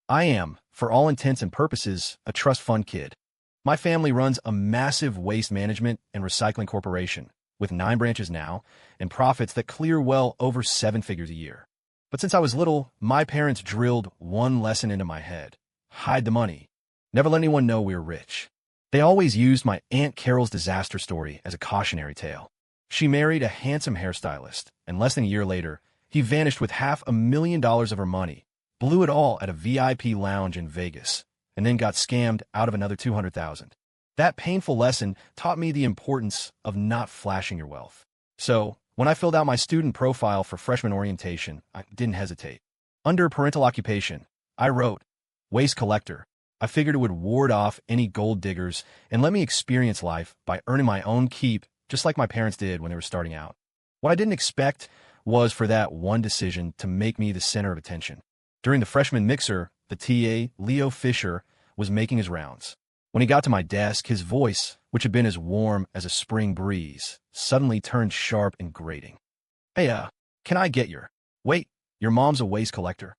I am, for all intents and purposes, a trust fund kid. My family runs a massive waste management and recycling corporation, with 9 branches now, and profits that clear well over 7 figures a year. But since I was little, my parents drilled one lesson into my head. Hide the money. Never let anyone know we were rich. They always used my Aunt Carol's disaster story as a cautionary tale. She married a handsome hairstylist, and less than a year later, he vanished with $500,000 of her money, blew it all at a VIP lounge in Vegas, and then got scammed out of another $200,000. That painful lesson taught me the importance of not flashing your wealth. So, when I filled out my student profile for freshman orientation, I didn't hesitate. Under parental occupation, I wrote, waste collector. I figured it would ward off any gold diggers and let me experience life by earning my own keep, just like my parents did when they were starting out. What I didn't expect was for that one decision to make me the center of attention. During the freshman mixer, the TA, Leo Fisher, was making his rounds. When he got to my desk, his voice, which had been as warm as a spring breeze, suddenly turned sharp and grating. Hey, can I get your... Wait, your mom's a waste collector.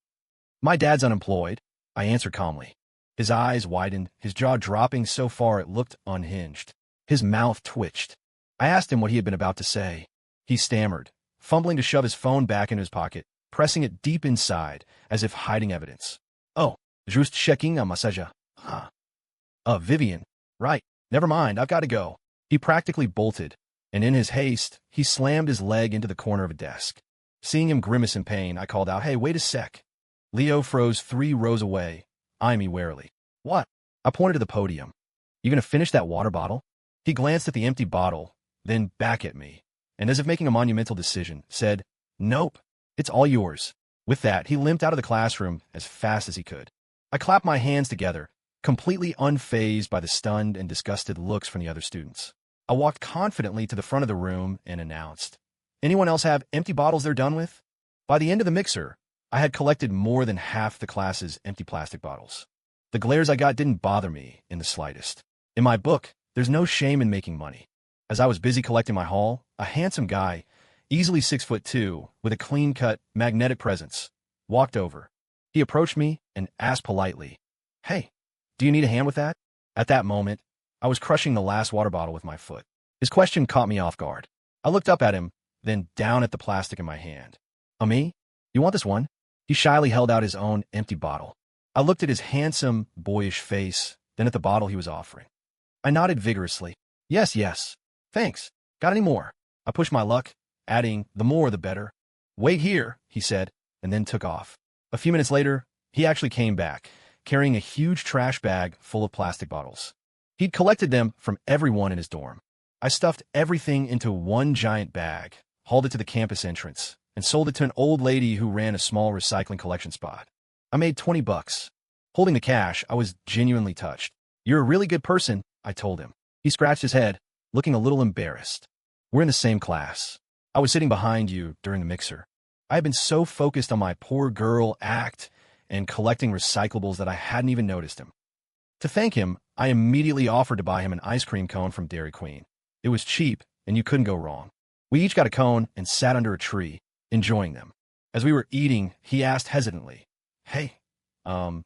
My dad's unemployed, I answered calmly. His eyes widened, his jaw dropping so far it looked unhinged. His mouth twitched. I asked him what he had been about to say. He stammered, fumbling to shove his phone back into his pocket, pressing it deep inside, as if hiding evidence. Oh, juste checking a message. Huh. Vivian. Right. Never mind, I've got to go. He practically bolted, and in his haste, he slammed his leg into the corner of a desk. Seeing him grimace in pain, I called out, Hey, wait a sec. Leo froze 3 rows away, eyeing me warily. What? I pointed to the podium. You gonna finish that water bottle? He glanced at the empty bottle, then back at me, and as if making a monumental decision, said, Nope, it's all yours. With that, he limped out of the classroom as fast as he could. I clapped my hands together, completely unfazed by the stunned and disgusted looks from the other students. I walked confidently to the front of the room and announced, Anyone else have empty bottles they're done with? By the end of the mixer, I had collected more than half the class's empty plastic bottles. The glares I got didn't bother me in the slightest. In my book, there's no shame in making money. As I was busy collecting my haul, a handsome guy, easily 6'2", with a clean-cut, magnetic presence, walked over. He approached me and asked politely, Hey, do you need a hand with that? At that moment, I was crushing the last water bottle with my foot. His question caught me off guard. I looked up at him, then down at the plastic in my hand. Me? You want this one? He shyly held out his own empty bottle. I looked at his handsome, boyish face, then at the bottle he was offering. I nodded vigorously. Yes. Thanks. Got any more? I pushed my luck, adding, the more the better. Wait here, he said, and then took off. A few minutes later, he actually came back, carrying a huge trash bag full of plastic bottles. He'd collected them from everyone in his dorm. I stuffed everything into one giant bag, hauled it to the campus entrance, and sold it to an old lady who ran a small recycling collection spot. I made $20. Holding the cash, I was genuinely touched. You're a really good person, I told him. He scratched his head, looking a little embarrassed. We're in the same class. I was sitting behind you during the mixer. I had been so focused on my poor girl act and collecting recyclables that I hadn't even noticed him. To thank him, I immediately offered to buy him an ice cream cone from Dairy Queen. It was cheap, and you couldn't go wrong. We each got a cone and sat under a tree, enjoying them. As we were eating, he asked hesitantly, Hey, can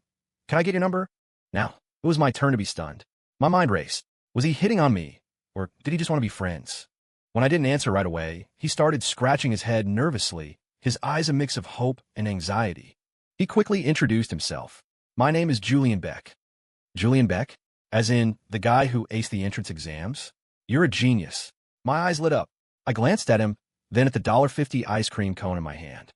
I get your number? Now, it was my turn to be stunned. My mind raced. Was he hitting on me, or did he just want to be friends? When I didn't answer right away, he started scratching his head nervously, his eyes a mix of hope and anxiety. He quickly introduced himself. My name is Julian Beck. Julian Beck? As in, the guy who aced the entrance exams? You're a genius. My eyes lit up. I glanced at him, then at the $1.50 ice cream cone in my hand.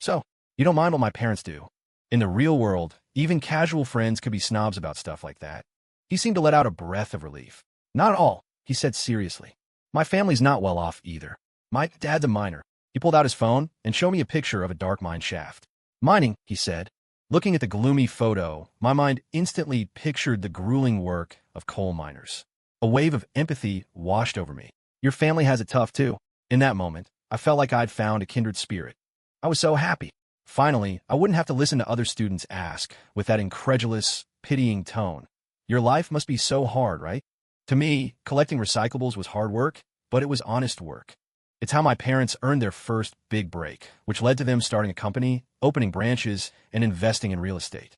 So, you don't mind what my parents do. In the real world, even casual friends could be snobs about stuff like that. He seemed to let out a breath of relief. Not at all, he said seriously. My family's not well off either. My dad's a miner. He pulled out his phone and showed me a picture of a dark mine shaft. Mining, he said. Looking at the gloomy photo, my mind instantly pictured the grueling work of coal miners. A wave of empathy washed over me. Your family has it tough too. In that moment, I felt like I'd found a kindred spirit. I was so happy. Finally, I wouldn't have to listen to other students ask, with that incredulous, pitying tone, Your life must be so hard, right? To me, collecting recyclables was hard work, but it was honest work. It's how my parents earned their first big break, which led to them starting a company, opening branches, and investing in real estate.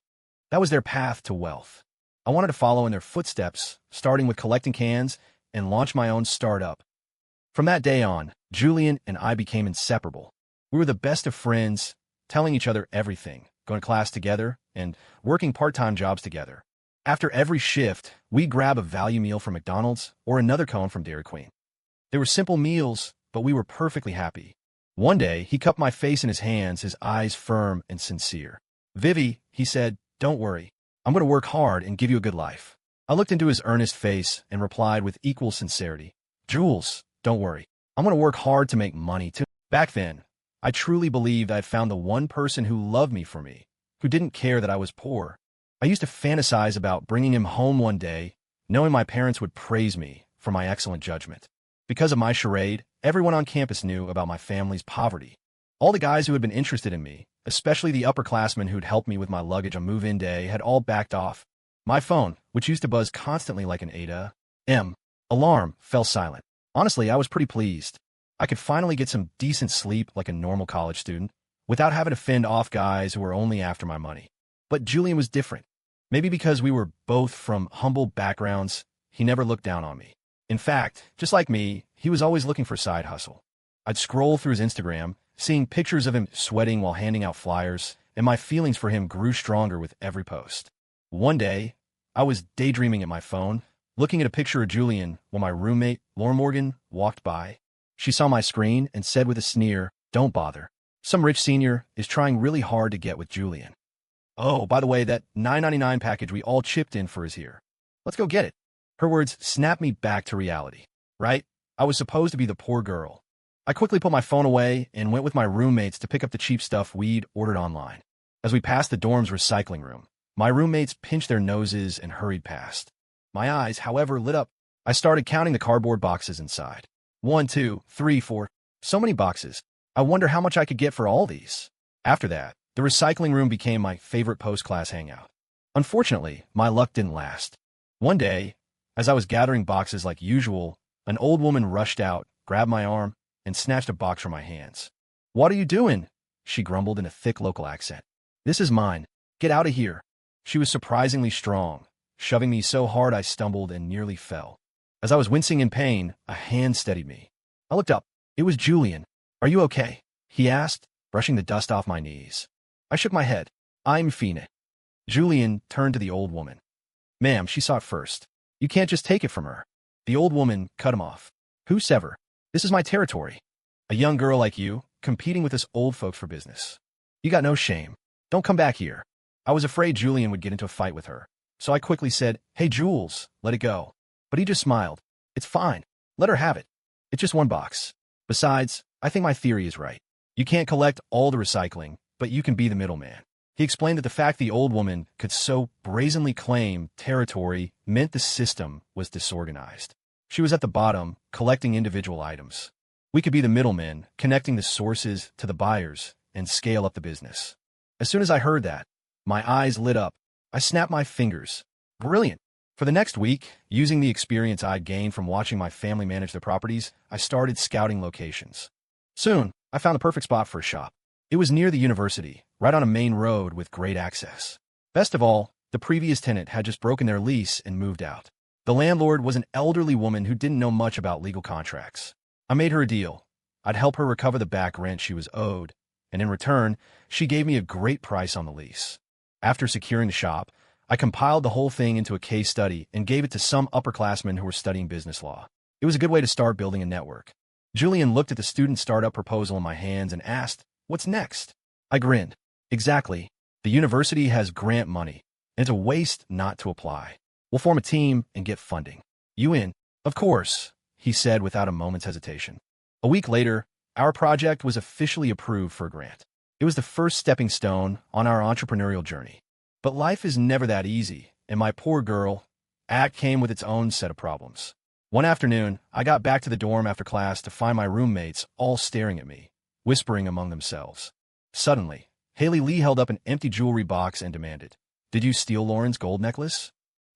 That was their path to wealth. I wanted to follow in their footsteps, starting with collecting cans and launch my own startup. From that day on, Julian and I became inseparable. We were the best of friends, telling each other everything, going to class together, and working part-time jobs together. After every shift, we'd grab a value meal from McDonald's or another cone from Dairy Queen. They were simple meals, but we were perfectly happy. One day, he cupped my face in his hands, his eyes firm and sincere. "Vivi," he said, "don't worry. I'm going to work hard and give you a good life." I looked into his earnest face and replied with equal sincerity, "Jules, don't worry. I'm going to work hard to make money too." Back then, I truly believed I had found the one person who loved me for me, who didn't care that I was poor. I used to fantasize about bringing him home one day, knowing my parents would praise me for my excellent judgment. Because of my charade, everyone on campus knew about my family's poverty. All the guys who had been interested in me, especially the upperclassmen who'd helped me with my luggage on move-in day, had all backed off. My phone, which used to buzz constantly like an ADA-M alarm, fell silent. Honestly, I was pretty pleased. I could finally get some decent sleep like a normal college student, without having to fend off guys who were only after my money. But Julian was different. Maybe because we were both from humble backgrounds, he never looked down on me. In fact, just like me, he was always looking for side hustle. I'd scroll through his Instagram, seeing pictures of him sweating while handing out flyers, and my feelings for him grew stronger with every post. One day, I was daydreaming at my phone, looking at a picture of Julian when my roommate, Laura Morgan, walked by. She saw my screen and said with a sneer, "Don't bother. Some rich senior is trying really hard to get with Julian. Oh, by the way, that $9.99 package we all chipped in for is here. Let's go get it." Her words snapped me back to reality. Right? I was supposed to be the poor girl. I quickly put my phone away and went with my roommates to pick up the cheap stuff we'd ordered online. As we passed the dorm's recycling room, my roommates pinched their noses and hurried past. My eyes, however, lit up. I started counting the cardboard boxes inside. 1, 2, 3, 4. So many boxes. I wonder how much I could get for all these. After that, the recycling room became my favorite post-class hangout. Unfortunately, my luck didn't last. One day, as I was gathering boxes like usual, an old woman rushed out, grabbed my arm, and snatched a box from my hands. "What are you doing?" she grumbled in a thick local accent. "This is mine. Get out of here." She was surprisingly strong, shoving me so hard I stumbled and nearly fell. As I was wincing in pain, a hand steadied me. I looked up. It was Julian. "Are you okay?" he asked, brushing the dust off my knees. I shook my head. "I'm fine." Julian turned to the old woman. "Ma'am," she saw it first. "You can't just take it from her." The old woman cut him off. "Whosever. This is my territory. A young girl like you, competing with us old folks for business. You got no shame. Don't come back here." I was afraid Julian would get into a fight with her, so I quickly said, "Hey, Jules, let it go." But he just smiled. "It's fine. Let her have it. It's just one box. Besides, I think my theory is right. You can't collect all the recycling, but you can be the middleman." He explained that the fact the old woman could so brazenly claim territory meant the system was disorganized. She was at the bottom, collecting individual items. We could be the middlemen, connecting the sources to the buyers, and scale up the business. As soon as I heard that, my eyes lit up. I snapped my fingers. Brilliant. For the next week, using the experience I'd gained from watching my family manage their properties, I started scouting locations. Soon, I found the perfect spot for a shop. It was near the university, right on a main road with great access. Best of all, the previous tenant had just broken their lease and moved out. The landlord was an elderly woman who didn't know much about legal contracts. I made her a deal. I'd help her recover the back rent she was owed, and in return, she gave me a great price on the lease. After securing the shop, I compiled the whole thing into a case study and gave it to some upperclassmen who were studying business law. It was a good way to start building a network. Julian looked at the student startup proposal in my hands and asked, "What's next?" I grinned. "Exactly. The university has grant money, and it's a waste not to apply. We'll form a team and get funding. You in?" "Of course," he said without a moment's hesitation. A week later, our project was officially approved for a grant. It was the first stepping stone on our entrepreneurial journey. But life is never that easy, and my poor girl act came with its own set of problems. One afternoon, I got back to the dorm after class to find my roommates all staring at me, whispering among themselves. Suddenly, Haley Lee held up an empty jewelry box and demanded, "Did you steal Lauren's gold necklace?"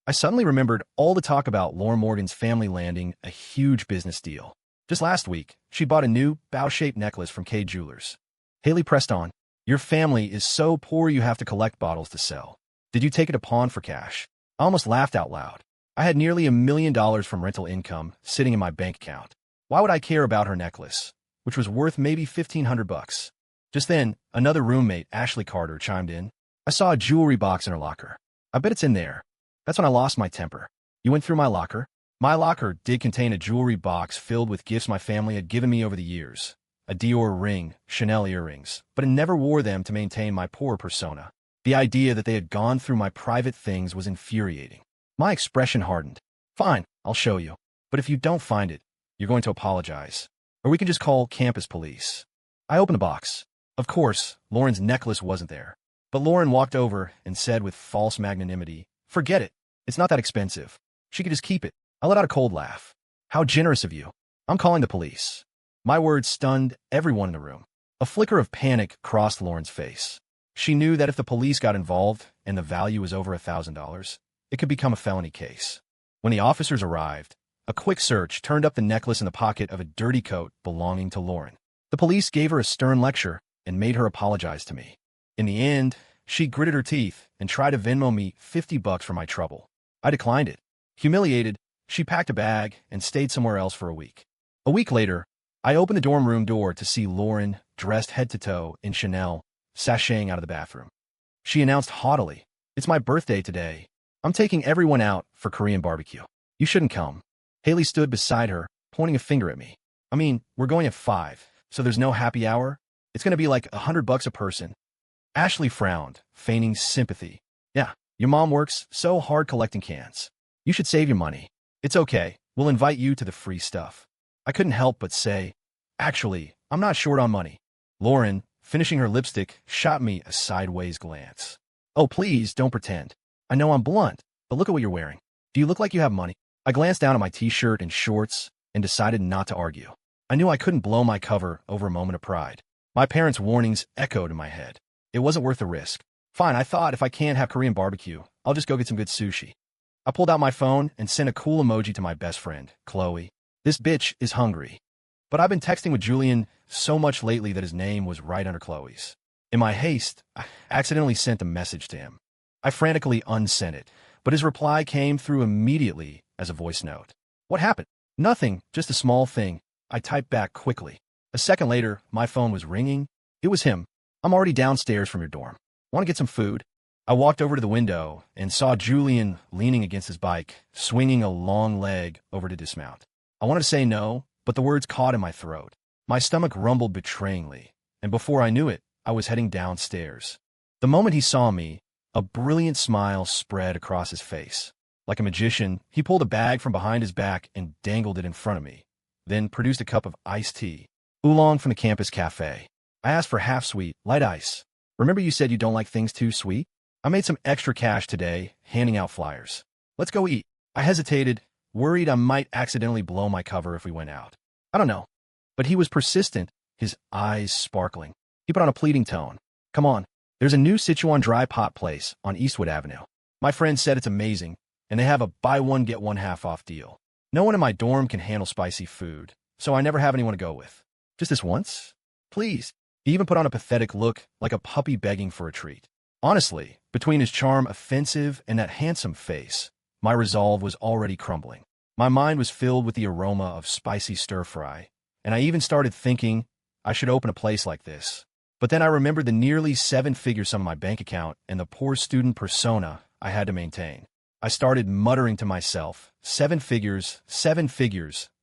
I suddenly remembered all the talk about Lauren Morgan's family landing a huge business deal. Just last week, she bought a new bow-shaped necklace from K Jewelers. Haley pressed on, "Your family is so poor you have to collect bottles to sell. Did you take it to pawn for cash? I almost laughed out loud. I had nearly $1 million from rental income sitting in my bank account. Why would I care about her necklace, which was worth maybe $1,500? Just then, another roommate, Ashley Carter, chimed in. I saw a jewelry box in her locker. I bet it's in there. That's when I lost my temper. You went through my locker? My locker did contain a jewelry box filled with gifts my family had given me over the years. A Dior ring, Chanel earrings, but I never wore them to maintain my poor persona. The idea that they had gone through my private things was infuriating. My expression hardened. Fine, I'll show you. But if you don't find it, you're going to apologize. Or we can just call campus police. I opened the box. Of course, Lauren's necklace wasn't there. But Lauren walked over and said with false magnanimity, "Forget it. It's not that expensive. She could just keep it." I let out a cold laugh. How generous of you. I'm calling the police. My words stunned everyone in the room. A flicker of panic crossed Lauren's face. She knew that if the police got involved and the value was over $1,000, it could become a felony case. When the officers arrived, a quick search turned up the necklace in the pocket of a dirty coat belonging to Lauren. The police gave her a stern lecture and made her apologize to me. In the end, she gritted her teeth and tried to Venmo me $50 for my trouble. I declined it. Humiliated, she packed a bag and stayed somewhere else for a week. A week later, I opened the dorm room door to see Lauren, dressed head to toe in Chanel, sashaying out of the bathroom. She announced haughtily, "It's my birthday today. I'm taking everyone out for Korean barbecue. You shouldn't come." Haley stood beside her, pointing a finger at me. "I mean, we're going at 5, so there's no happy hour? It's going to be like $100 a person." Ashley frowned, feigning sympathy. "Yeah, your mom works so hard collecting cans. You should save your money. It's okay. We'll invite you to the free stuff." I couldn't help but say, "Actually, I'm not short on money." Lauren, finishing her lipstick, shot me a sideways glance. "Oh, please, don't pretend. I know I'm blunt, but look at what you're wearing. Do you look like you have money?" I glanced down at my t-shirt and shorts and decided not to argue. I knew I couldn't blow my cover over a moment of pride. My parents' warnings echoed in my head. It wasn't worth the risk. Fine, I thought, if I can't have Korean barbecue, I'll just go get some good sushi. I pulled out my phone and sent a cool emoji to my best friend, Chloe. "This bitch is hungry." But I've been texting with Julian so much lately that his name was right under Chloe's. In my haste, I accidentally sent a message to him. I frantically unsent it, but his reply came through immediately as a voice note. "What happened?" "Nothing, just a small thing." I typed back quickly. A second later, my phone was ringing. It was him. "I'm already downstairs from your dorm. Want to get some food?" I walked over to the window and saw Julian leaning against his bike, swinging a long leg over to dismount. I wanted to say no, but the words caught in my throat. My stomach rumbled betrayingly, and before I knew it, I was heading downstairs. The moment he saw me, a brilliant smile spread across his face. Like a magician, he pulled a bag from behind his back and dangled it in front of me, then produced a cup of iced tea, oolong from the campus cafe. I asked for half sweet, light ice. "Remember you said you don't like things too sweet?" I made some extra cash today, handing out flyers. "Let's go eat." I hesitated, worried I might accidentally blow my cover if we went out. "I don't know." But he was persistent, his eyes sparkling. He put on a pleading tone. "Come on, there's a new Sichuan dry pot place on Eastwood Avenue. My friend said it's amazing, and they have a buy one get one half off deal. No one in my dorm can handle spicy food, so I never have anyone to go with. Just this once? Please." He even put on a pathetic look, like a puppy begging for a treat. Honestly, between his charm offensive and that handsome face, my resolve was already crumbling. My mind was filled with the aroma of spicy stir-fry, and I even started thinking I should open a place like this. But then I remembered the nearly 7-figure sum in my bank account and the poor student persona I had to maintain. I started muttering to myself, 7 figures,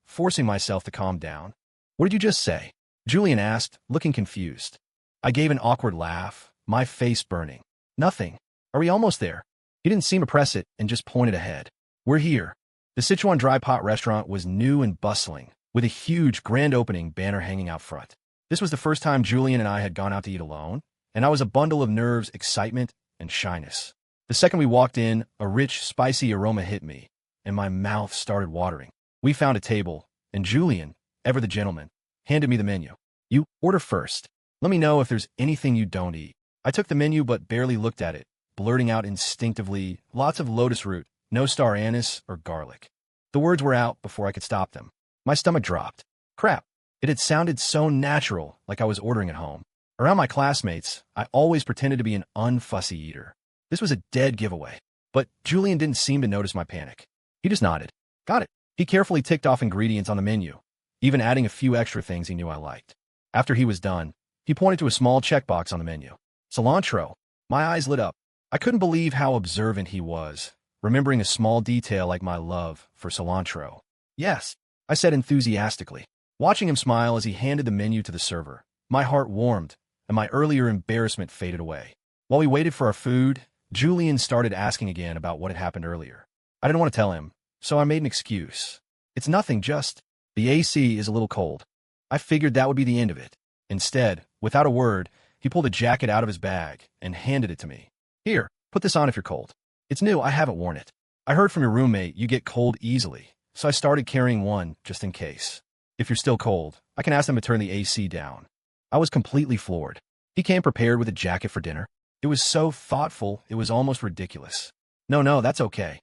forcing myself to calm down. "What did you just say?" Julian asked, looking confused. I gave an awkward laugh, my face burning. "Nothing. Are we almost there?" He didn't seem to press it and just pointed ahead. "We're here." The Sichuan Dry Pot restaurant was new and bustling, with a huge grand opening banner hanging out front. This was the first time Julian and I had gone out to eat alone, and I was a bundle of nerves, excitement, and shyness. The second we walked in, a rich, spicy aroma hit me, and my mouth started watering. We found a table, and Julian, ever the gentleman, handed me the menu. "You order first. Let me know if there's anything you don't eat." I took the menu but barely looked at it, blurting out instinctively, "Lots of lotus root, no star anise or garlic." The words were out before I could stop them. My stomach dropped. Crap. It had sounded so natural, like I was ordering at home. Around my classmates, I always pretended to be an unfussy eater. This was a dead giveaway. But Julian didn't seem to notice my panic. He just nodded. Got it. He carefully ticked off ingredients on the menu, even adding a few extra things he knew I liked. After he was done, he pointed to a small checkbox on the menu. Cilantro. My eyes lit up. I couldn't believe how observant he was, remembering a small detail like my love for cilantro. Yes, I said enthusiastically. Watching him smile as he handed the menu to the server, my heart warmed, and my earlier embarrassment faded away. While we waited for our food, Julian started asking again about what had happened earlier. I didn't want to tell him, so I made an excuse. It's nothing, just the AC is a little cold. I figured that would be the end of it. Instead, without a word, he pulled a jacket out of his bag and handed it to me. Here, put this on if you're cold. It's new, I haven't worn it. I heard from your roommate you get cold easily, so I started carrying one just in case. If you're still cold, I can ask them to turn the AC down. I was completely floored. He came prepared with a jacket for dinner. It was so thoughtful, it was almost ridiculous. No, that's okay,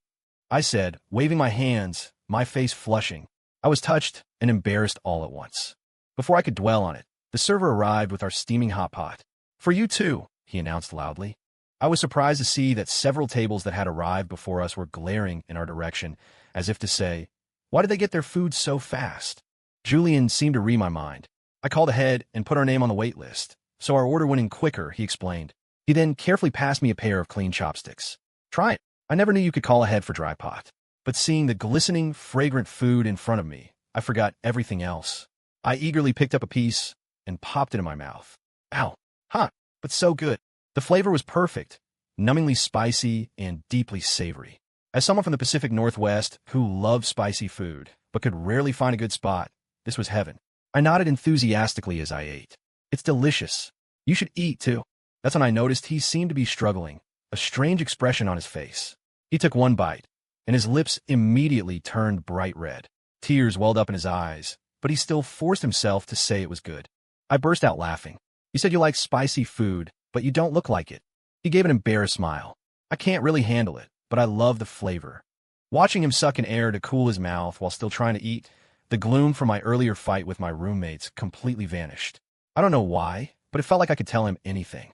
I said, waving my hands, my face flushing. I was touched and embarrassed all at once. Before I could dwell on it, the server arrived with our steaming hot pot. For you too, he announced loudly. I was surprised to see that several tables that had arrived before us were glaring in our direction, as if to say, why did they get their food so fast? Julian seemed to read my mind. I called ahead and put our name on the wait list, so our order went in quicker, he explained. He then carefully passed me a pair of clean chopsticks. Try it. I never knew you could call ahead for dry pot. But seeing the glistening, fragrant food in front of me, I forgot everything else. I eagerly picked up a piece and popped it in my mouth. Ow, hot, but so good. The flavor was perfect, numbingly spicy and deeply savory. As someone from the Pacific Northwest who loved spicy food, but could rarely find a good spot, this was heaven. I nodded enthusiastically as I ate. It's delicious. You should eat, too. That's when I noticed he seemed to be struggling, a strange expression on his face. He took one bite, and his lips immediately turned bright red. Tears welled up in his eyes, but he still forced himself to say it was good. I burst out laughing. You said you like spicy food, but you don't look like it. He gave an embarrassed smile. I can't really handle it, but I love the flavor. Watching him suck in air to cool his mouth while still trying to eat, the gloom from my earlier fight with my roommates completely vanished. I don't know why, but it felt like I could tell him anything.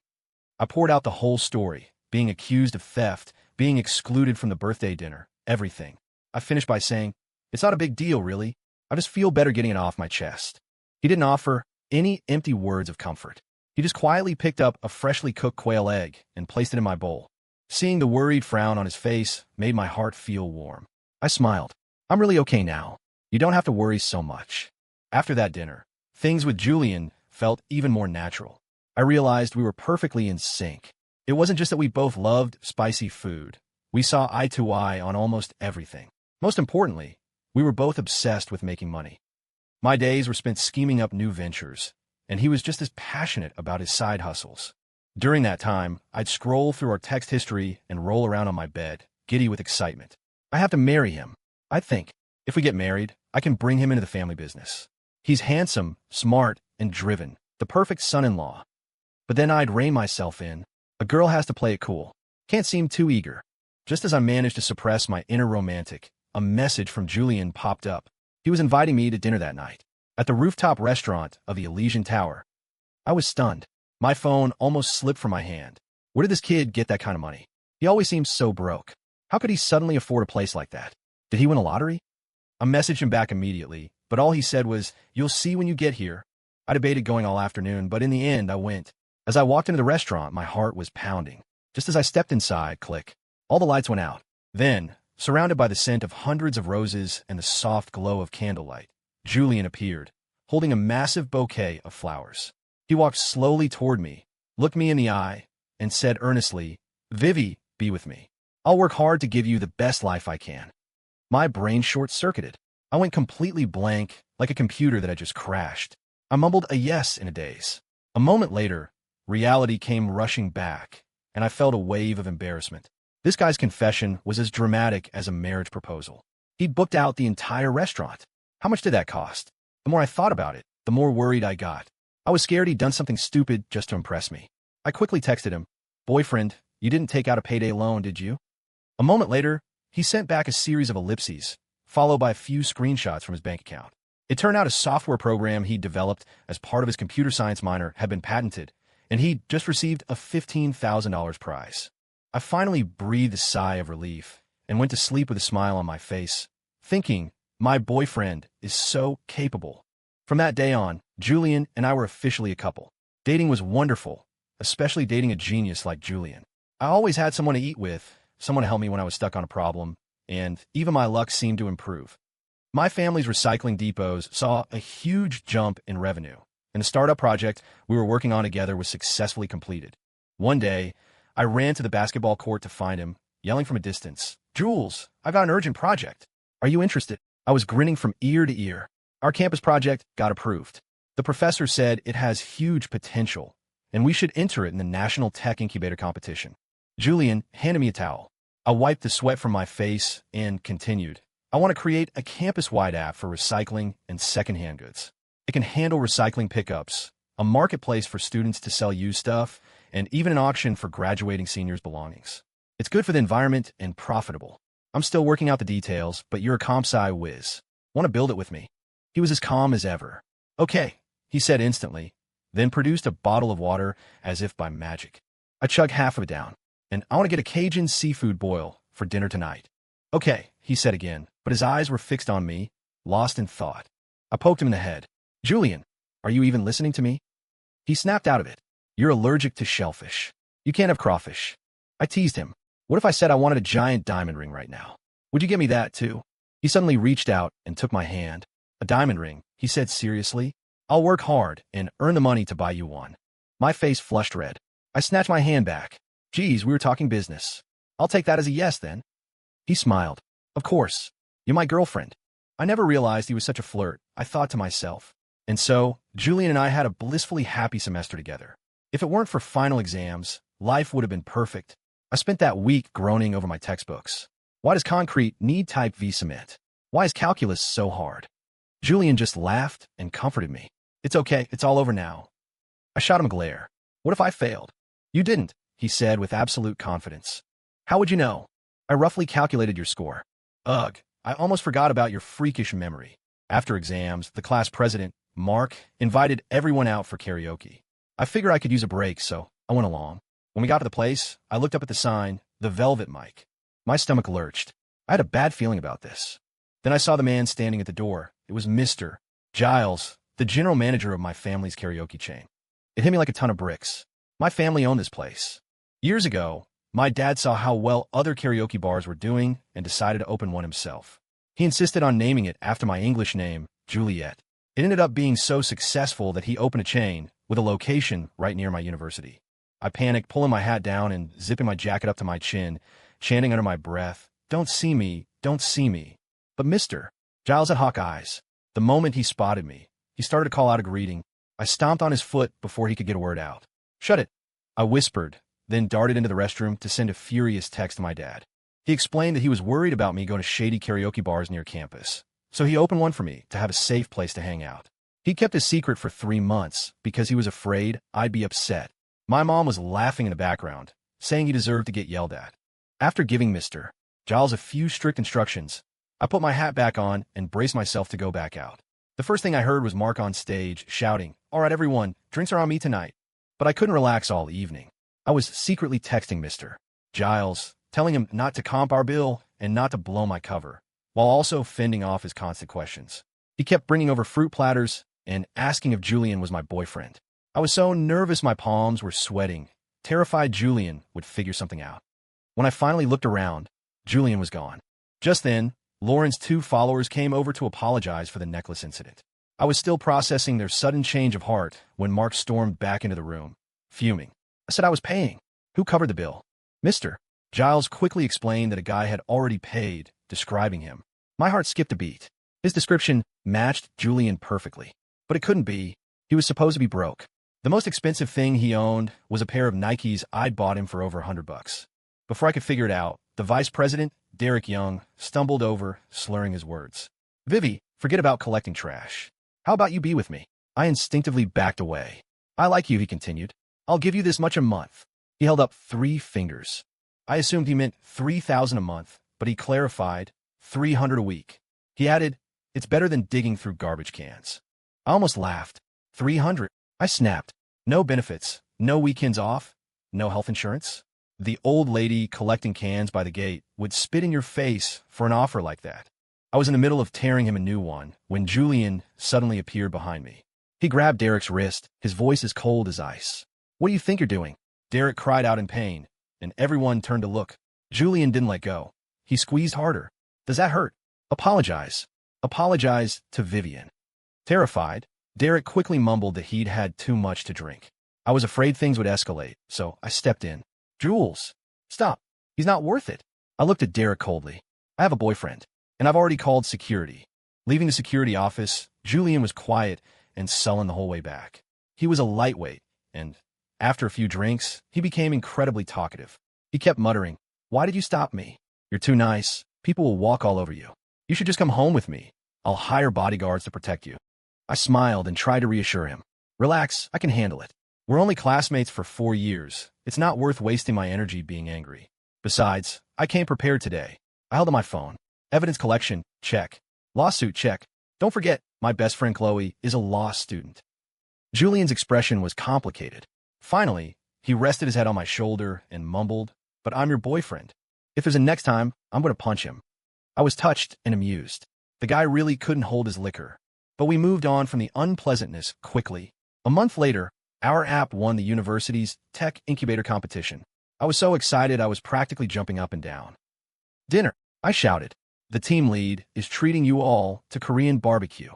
I poured out the whole story, being accused of theft, being excluded from the birthday dinner, everything. I finished by saying, it's not a big deal, really. I just feel better getting it off my chest. He didn't offer any empty words of comfort. He just quietly picked up a freshly cooked quail egg and placed it in my bowl. Seeing the worried frown on his face made my heart feel warm. I smiled. I'm really okay now. You don't have to worry so much. After that dinner, things with Julian felt even more natural. I realized we were perfectly in sync. It wasn't just that we both loved spicy food. We saw eye to eye on almost everything. Most importantly, we were both obsessed with making money. My days were spent scheming up new ventures, and he was just as passionate about his side hustles. During that time, I'd scroll through our text history and roll around on my bed, giddy with excitement. I have to marry him. I think, if we get married, I can bring him into the family business. He's handsome, smart, and driven, the perfect son-in-law. But then I'd rein myself in. A girl has to play it cool. Can't seem too eager. Just as I managed to suppress my inner romantic, a message from Julian popped up. He was inviting me to dinner that night, at the rooftop restaurant of the Elysian Tower. I was stunned. My phone almost slipped from my hand. Where did this kid get that kind of money? He always seems so broke. How could he suddenly afford a place like that? Did he win a lottery? I messaged him back immediately, but all he said was, you'll see when you get here. I debated going all afternoon, but in the end, I went. As I walked into the restaurant, my heart was pounding. Just as I stepped inside, click, all the lights went out. Then, surrounded by the scent of hundreds of roses and the soft glow of candlelight, Julian appeared, holding a massive bouquet of flowers. He walked slowly toward me, looked me in the eye, and said earnestly, Vivi, be with me. I'll work hard to give you the best life I can. My brain short-circuited. I went completely blank, like a computer that had just crashed. I mumbled a yes in a daze. A moment later, reality came rushing back, and I felt a wave of embarrassment. This guy's confession was as dramatic as a marriage proposal. He'd booked out the entire restaurant. How much did that cost? The more I thought about it, the more worried I got. I was scared he'd done something stupid just to impress me. I quickly texted him, boyfriend, you didn't take out a payday loan, did you? A moment later, he sent back a series of ellipses, followed by a few screenshots from his bank account. It turned out a software program he'd developed as part of his computer science minor had been patented, and he'd just received a $15,000 prize. I finally breathed a sigh of relief and went to sleep with a smile on my face, thinking, my boyfriend is so capable. From that day on, Julian and I were officially a couple. Dating was wonderful, especially dating a genius like Julian. I always had someone to eat with, someone to help me when I was stuck on a problem, and even my luck seemed to improve. My family's recycling depots saw a huge jump in revenue, and the startup project we were working on together was successfully completed. One day, I ran to the basketball court to find him, yelling from a distance, "Jules, I've got an urgent project. Are you interested?" I was grinning from ear to ear. Our campus project got approved. The professor said it has huge potential, and we should enter it in the National Tech Incubator competition. Julian handed me a towel. I wiped the sweat from my face and continued. I want to create a campus-wide app for recycling and secondhand goods. It can handle recycling pickups, a marketplace for students to sell used stuff, and even an auction for graduating seniors' belongings. It's good for the environment and profitable. I'm still working out the details, but you're a comp-sci whiz. Want to build it with me? He was as calm as ever. Okay, he said instantly, then produced a bottle of water as if by magic. I chugged half of it down, and I want to get a Cajun seafood boil for dinner tonight. Okay, he said again, but his eyes were fixed on me, lost in thought. I poked him in the head. Julian, are you even listening to me? He snapped out of it. You're allergic to shellfish. You can't have crawfish. I teased him. What if I said I wanted a giant diamond ring right now? Would you get me that too? He suddenly reached out and took my hand. A diamond ring, he said seriously. I'll work hard and earn the money to buy you one. My face flushed red. I snatched my hand back. Geez, we were talking business. I'll take that as a yes then. He smiled. Of course. You're my girlfriend. I never realized he was such a flirt, I thought to myself. And so, Julian and I had a blissfully happy semester together. If it weren't for final exams, life would have been perfect. I spent that week groaning over my textbooks. Why does concrete need type V cement? Why is calculus so hard? Julian just laughed and comforted me. It's okay, it's all over now. I shot him a glare. What if I failed? You didn't, he said with absolute confidence. How would you know? I roughly calculated your score. Ugh, I almost forgot about your freakish memory. After exams, the class president, Mark, invited everyone out for karaoke. I figured I could use a break, so I went along. When we got to the place, I looked up at the sign, the Velvet Mic. My stomach lurched. I had a bad feeling about this. Then I saw the man standing at the door. It was Mr. Giles, the general manager of my family's karaoke chain. It hit me like a ton of bricks. My family owned this place. Years ago, my dad saw how well other karaoke bars were doing and decided to open one himself. He insisted on naming it after my English name, Juliet. It ended up being so successful that he opened a chain with a location right near my university. I panicked, pulling my hat down and zipping my jacket up to my chin, chanting under my breath, "Don't see me, don't see me." But Mr. Giles had hawk eyes. The moment he spotted me, he started to call out a greeting. I stomped on his foot before he could get a word out. "Shut it," I whispered, then darted into the restroom to send a furious text to my dad. He explained that he was worried about me going to shady karaoke bars near campus, so he opened one for me to have a safe place to hang out. He kept his secret for 3 months because he was afraid I'd be upset. My mom was laughing in the background, saying he deserved to get yelled at. After giving Mr. Giles a few strict instructions, I put my hat back on and braced myself to go back out. The first thing I heard was Mark on stage, shouting, "All right, everyone, drinks are on me tonight." But I couldn't relax all evening. I was secretly texting Mr. Giles, telling him not to comp our bill and not to blow my cover, while also fending off his constant questions. He kept bringing over fruit platters and asking if Julian was my boyfriend. I was so nervous my palms were sweating, terrified Julian would figure something out. When I finally looked around, Julian was gone. Just then, Lauren's 2 followers came over to apologize for the necklace incident. I was still processing their sudden change of heart when Mark stormed back into the room, fuming. I said I was paying. Who covered the bill? Mr. Giles quickly explained that a guy had already paid, describing him. My heart skipped a beat. His description matched Julian perfectly. But it couldn't be. He was supposed to be broke. The most expensive thing he owned was a pair of Nikes I'd bought him for over $100. Before I could figure it out, the vice president, Derek Young, stumbled over, slurring his words. "Vivi, forget about collecting trash. How about you be with me?" I instinctively backed away. "I like you," he continued. "I'll give you this much a month." He held up 3 fingers. I assumed he meant 3,000 a month, but he clarified, 300 a week. He added, "It's better than digging through garbage cans." I almost laughed. 300. I snapped. No benefits, no weekends off, no health insurance. The old lady collecting cans by the gate would spit in your face for an offer like that. I was in the middle of tearing him a new one when Julian suddenly appeared behind me. He grabbed Derek's wrist, his voice as cold as ice. "What do you think you're doing?" Derek cried out in pain, and everyone turned to look. Julian didn't let go. He squeezed harder. "Does that hurt? Apologize. Apologize to Vivian." Terrified, Derek quickly mumbled that he'd had too much to drink. I was afraid things would escalate, so I stepped in. "Jules, stop. He's not worth it." I looked at Derek coldly. "I have a boyfriend, and I've already called security." Leaving the security office, Julian was quiet and sullen the whole way back. He was a lightweight, and after a few drinks, he became incredibly talkative. He kept muttering, "Why did you stop me? You're too nice. People will walk all over you. You should just come home with me. I'll hire bodyguards to protect you." I smiled and tried to reassure him. "Relax, I can handle it. We're only classmates for 4 years. It's not worth wasting my energy being angry. Besides, I came prepared today." I held on my phone. Evidence collection, check. Lawsuit, check. Don't forget, my best friend Chloe is a law student. Julian's expression was complicated. Finally, he rested his head on my shoulder and mumbled, "But I'm your boyfriend. If there's a next time, I'm going to punch him." I was touched and amused. The guy really couldn't hold his liquor. But we moved on from the unpleasantness quickly. A month later, our app won the university's tech incubator competition. I was so excited I was practically jumping up and down. "Dinner," I shouted. "The team lead is treating you all to Korean barbecue."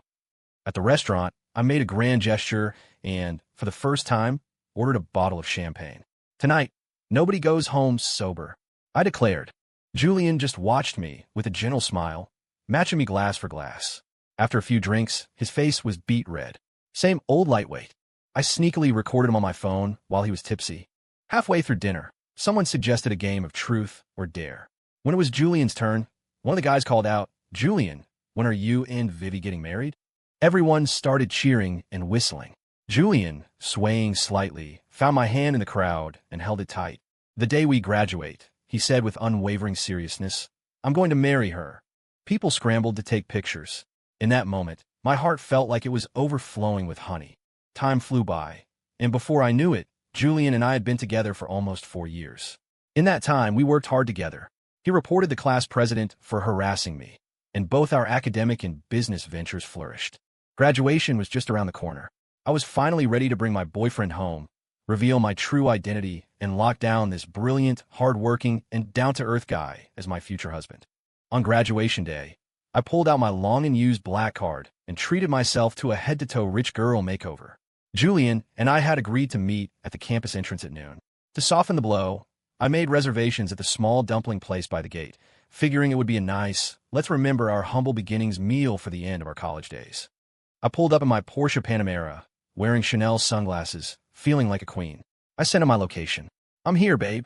At the restaurant, I made a grand gesture and, for the first time, ordered a bottle of champagne. "Tonight, nobody goes home sober," I declared. Julian just watched me with a gentle smile, matching me glass for glass. After a few drinks, his face was beet red. Same old lightweight. I sneakily recorded him on my phone while he was tipsy. Halfway through dinner, someone suggested a game of truth or dare. When it was Julian's turn, one of the guys called out, "Julian, when are you and Vivi getting married?" Everyone started cheering and whistling. Julian, swaying slightly, found my hand in the crowd and held it tight. "The day we graduate," he said with unwavering seriousness. "I'm going to marry her." People scrambled to take pictures. In that moment, my heart felt like it was overflowing with honey. Time flew by, and before I knew it, Julian and I had been together for almost 4 years. In that time, we worked hard together. He reported the class president for harassing me, and both our academic and business ventures flourished. Graduation was just around the corner. I was finally ready to bring my boyfriend home, reveal my true identity, and lock down this brilliant, hard-working, and down-to-earth guy as my future husband. On graduation day, I pulled out my long and used black card and treated myself to a head-to-toe rich girl makeover. Julian and I had agreed to meet at the campus entrance at noon. To soften the blow, I made reservations at the small dumpling place by the gate, figuring it would be a nice, let's remember our humble beginnings meal for the end of our college days. I pulled up in my Porsche Panamera, wearing Chanel sunglasses, feeling like a queen. I sent him my location. "I'm here, babe."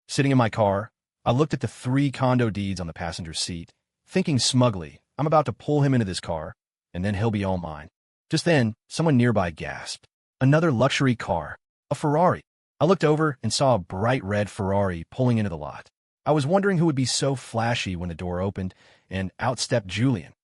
Sitting in my car, I looked at the 3 condo deeds on the passenger seat, thinking smugly, I'm about to pull him into this car, and then he'll be all mine. Just then, someone nearby gasped. Another luxury car, a Ferrari. I looked over and saw a bright red Ferrari pulling into the lot. I was wondering who would be so flashy when the door opened, and out stepped Julian.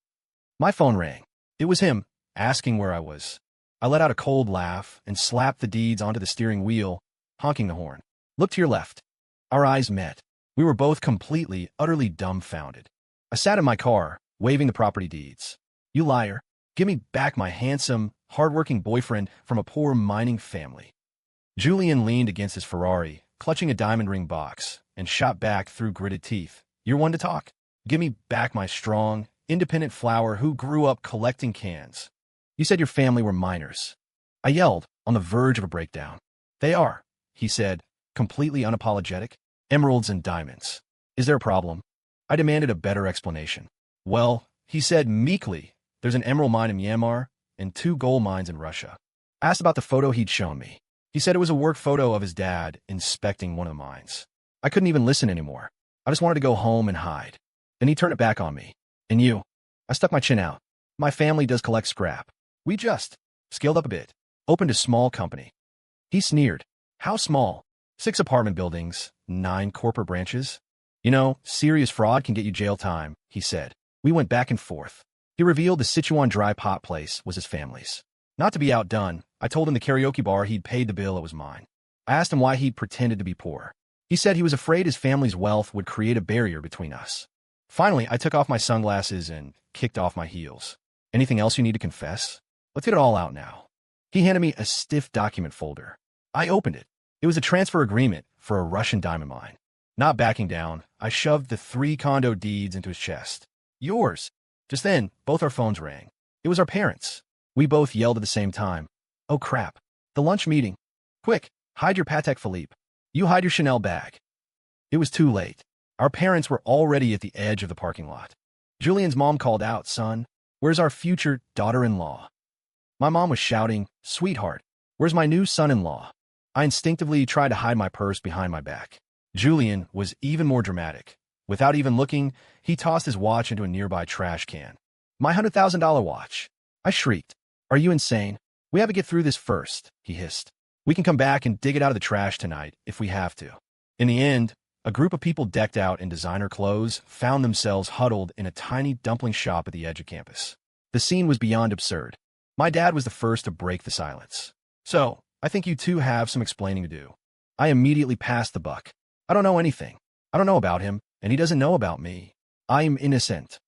My phone rang. It was him, asking where I was. I let out a cold laugh and slapped the deeds onto the steering wheel, honking the horn. "Look to your left." Our eyes met. We were both completely, utterly dumbfounded. I sat in my car, waving the property deeds. "You liar. Give me back my handsome, hard-working boyfriend from a poor mining family." Julian leaned against his Ferrari, clutching a diamond ring box, and shot back through gritted teeth. "You're one to talk. Give me back my strong, independent flower who grew up collecting cans. You said your family were miners." I yelled, on the verge of a breakdown. "They are," he said, completely unapologetic. "Emeralds and diamonds. Is there a problem?" I demanded a better explanation. "Well," he said meekly, "there's an emerald mine in Myanmar and 2 gold mines in Russia." I asked about the photo he'd shown me. He said it was a work photo of his dad inspecting one of the mines. I couldn't even listen anymore. I just wanted to go home and hide. Then he turned it back on me. "And you?" I stuck my chin out. "My family does collect scrap. We just scaled up a bit, opened a small company." He sneered. "How small?" 6 apartment buildings, 9 corporate branches. "You know, serious fraud can get you jail time," he said. We went back and forth. He revealed the Sichuan dry pot place was his family's. Not to be outdone, I told him the karaoke bar he'd paid the bill, it was mine. I asked him why he'd pretended to be poor. He said he was afraid his family's wealth would create a barrier between us. Finally, I took off my sunglasses and kicked off my heels. Anything else you need to confess? Let's get it all out now. He handed me a stiff document folder. I opened it. It was a transfer agreement for a Russian diamond mine. Not backing down, I shoved the 3 condo deeds into his chest. Yours. Just then, both our phones rang. It was our parents. We both yelled at the same time. Oh crap. The lunch meeting. Quick, hide your Patek Philippe. You hide your Chanel bag. It was too late. Our parents were already at the edge of the parking lot. Julian's mom called out, "Son, where's our future daughter-in-law?" My mom was shouting, "Sweetheart, where's my new son-in-law?" I instinctively tried to hide my purse behind my back. Julian was even more dramatic. Without even looking, he tossed his watch into a nearby trash can. My $100,000 watch. I shrieked. Are you insane? We have to get through this first, he hissed. We can come back and dig it out of the trash tonight if we have to. In the end, a group of people decked out in designer clothes found themselves huddled in a tiny dumpling shop at the edge of campus. The scene was beyond absurd. My dad was the first to break the silence. So, I think you two have some explaining to do. I immediately passed the buck. I don't know anything. I don't know about him, and he doesn't know about me. I am innocent.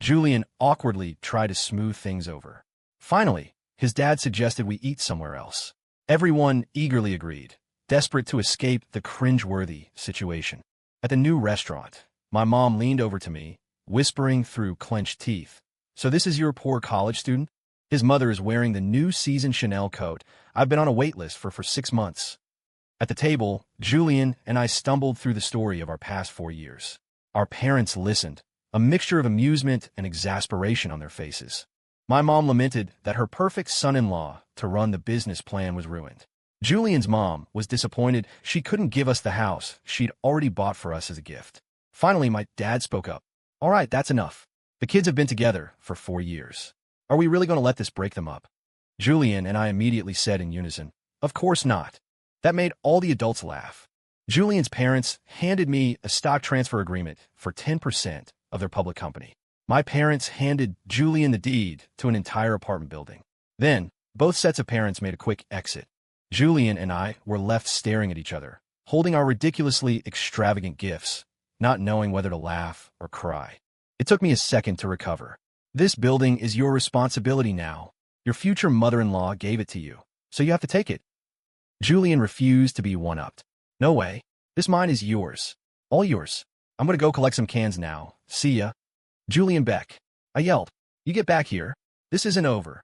Julian awkwardly tried to smooth things over. Finally, his dad suggested we eat somewhere else. Everyone eagerly agreed, desperate to escape the cringe-worthy situation. At the new restaurant, my mom leaned over to me, whispering through clenched teeth, "So this is your poor college student? His mother is wearing the new season Chanel coat I've been on a wait list for 6 months." At the table, Julian and I stumbled through the story of our past 4 years. Our parents listened, a mixture of amusement and exasperation on their faces. My mom lamented that her perfect son-in-law to run the business plan was ruined. Julian's mom was disappointed she couldn't give us the house she'd already bought for us as a gift. Finally, my dad spoke up. "All right, that's enough. The kids have been together for 4 years. Are we really going to let this break them up?" Julian and I immediately said in unison, "Of course not." That made all the adults laugh. Julian's parents handed me a stock transfer agreement for 10% of their public company. My parents handed Julian the deed to an entire apartment building. Then, both sets of parents made a quick exit. Julian and I were left staring at each other, holding our ridiculously extravagant gifts, not knowing whether to laugh or cry. It took me a second to recover. This building is your responsibility now. Your future mother-in-law gave it to you, so you have to take it. Julian refused to be one-upped. "No way. This mine is yours. All yours. I'm going to go collect some cans now. See ya." "Julian Beck," I yelled. "You get back here. This isn't over."